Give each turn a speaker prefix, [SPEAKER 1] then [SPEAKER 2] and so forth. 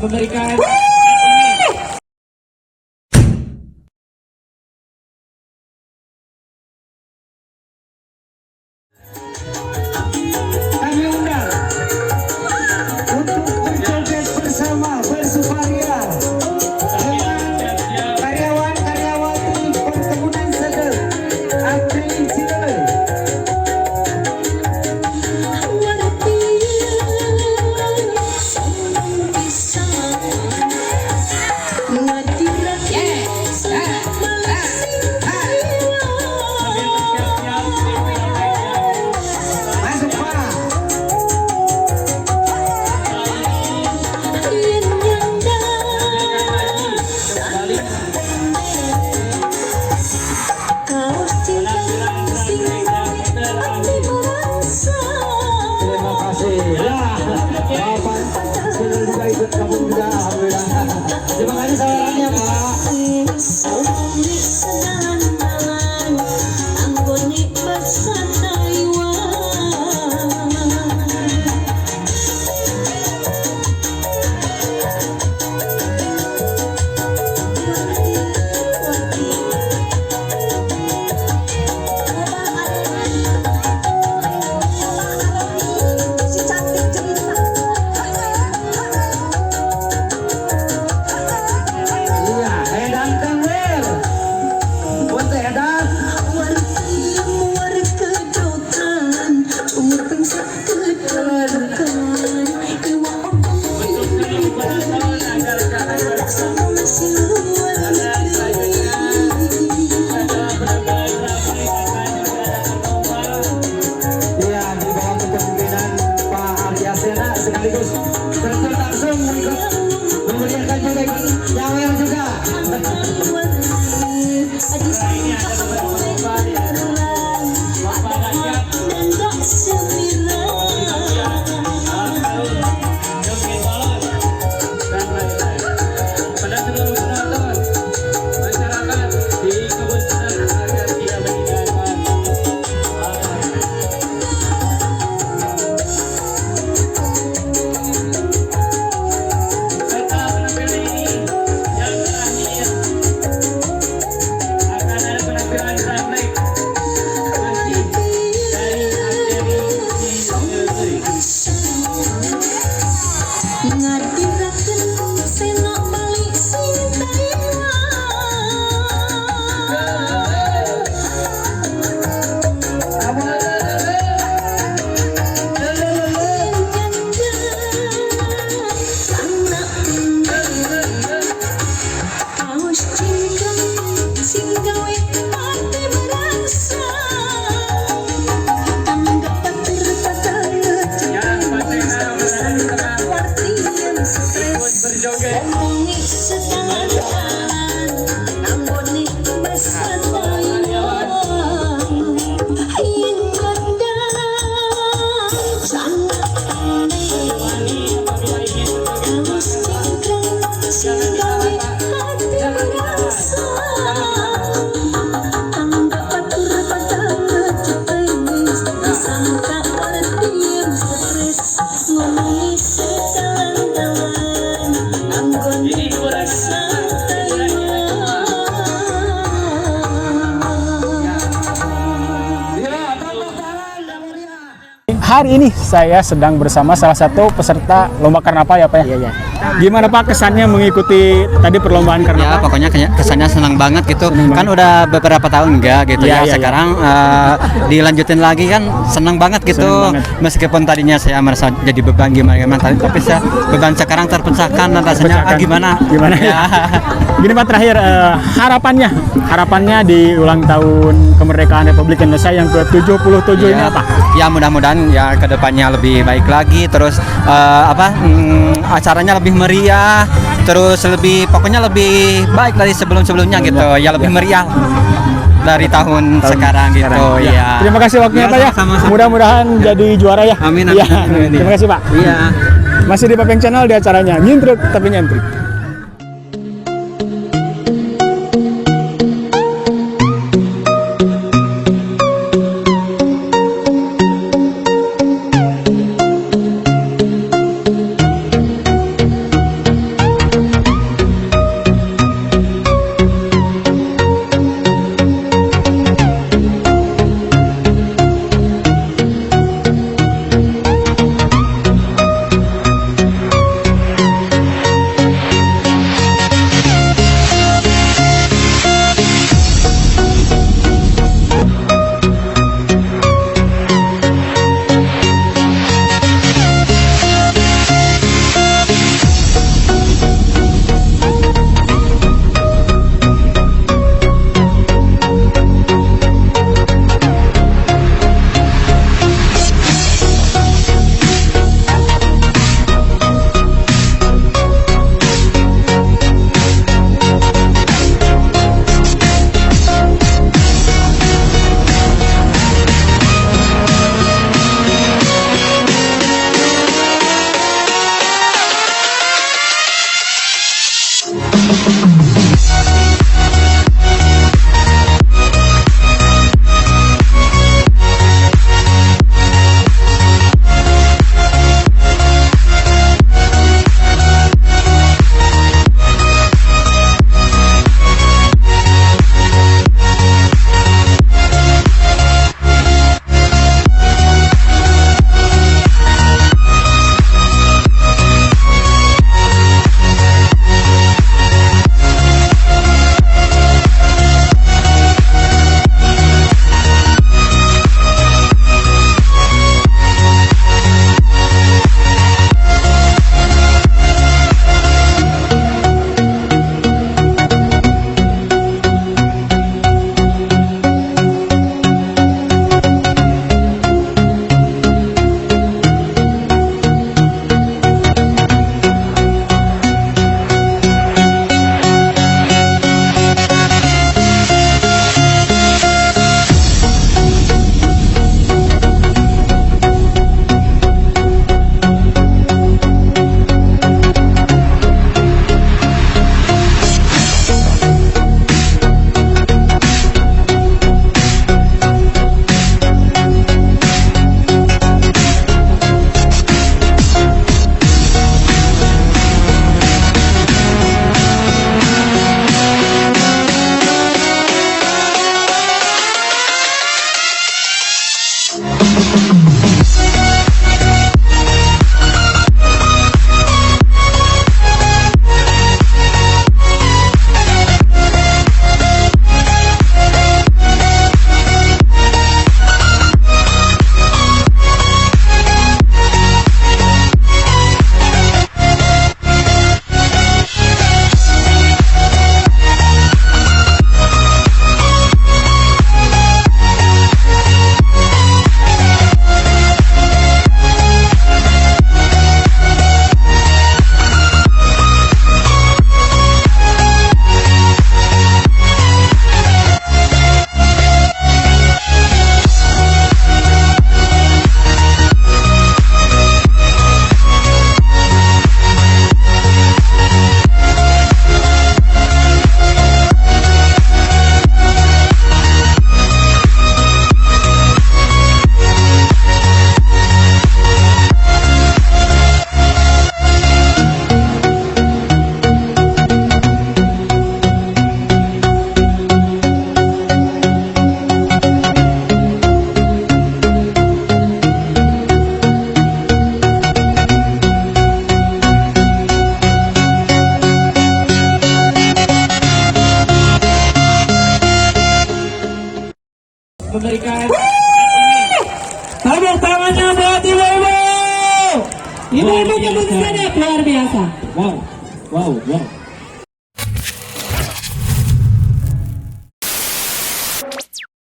[SPEAKER 1] Memberikan kami undang untuk berjoget bersama bersukaria dengan karyawan-karyawati perkebunan sedang April Cirebon. Terima kasih sawerannya Pak.
[SPEAKER 2] Hari ini saya sedang bersama salah satu peserta lomba karnaval ya Pak ya?
[SPEAKER 3] Iya.
[SPEAKER 2] Gimana Pak kesannya mengikuti tadi perlombaan karnaval?
[SPEAKER 3] Ya pokoknya kesannya senang banget gitu. Kan udah beberapa tahun enggak gitu ya. Sekarang dilanjutin lagi kan senang banget gitu. Meskipun tadinya saya merasa jadi beban gimana tapi beban sekarang terpecahkan rasanya gimana
[SPEAKER 2] ya. Gini Pak terakhir harapannya di ulang tahun kemerdekaan Republik Indonesia yang ke-77 ini apa?
[SPEAKER 3] Ya mudah-mudahan ya kedepannya lebih baik lagi, terus acaranya lebih meriah, terus pokoknya lebih baik dari sebelum-sebelumnya gitu ya, lebih meriah dari tahun sekarang gitu ya.
[SPEAKER 2] Terima kasih waktunya Pak ya. Mudah-mudahan jadi juara ya.
[SPEAKER 3] Amin.
[SPEAKER 2] Ya. Terima kasih Pak.
[SPEAKER 3] Iya.
[SPEAKER 2] Masih di Papeng Channel di acaranya Nyintruk tapi nyentrik.
[SPEAKER 1] memberikan
[SPEAKER 4] Tepuk tangannya buat ibu-ibu. Ibu-ibu keputusannya luar biasa.
[SPEAKER 1] wow.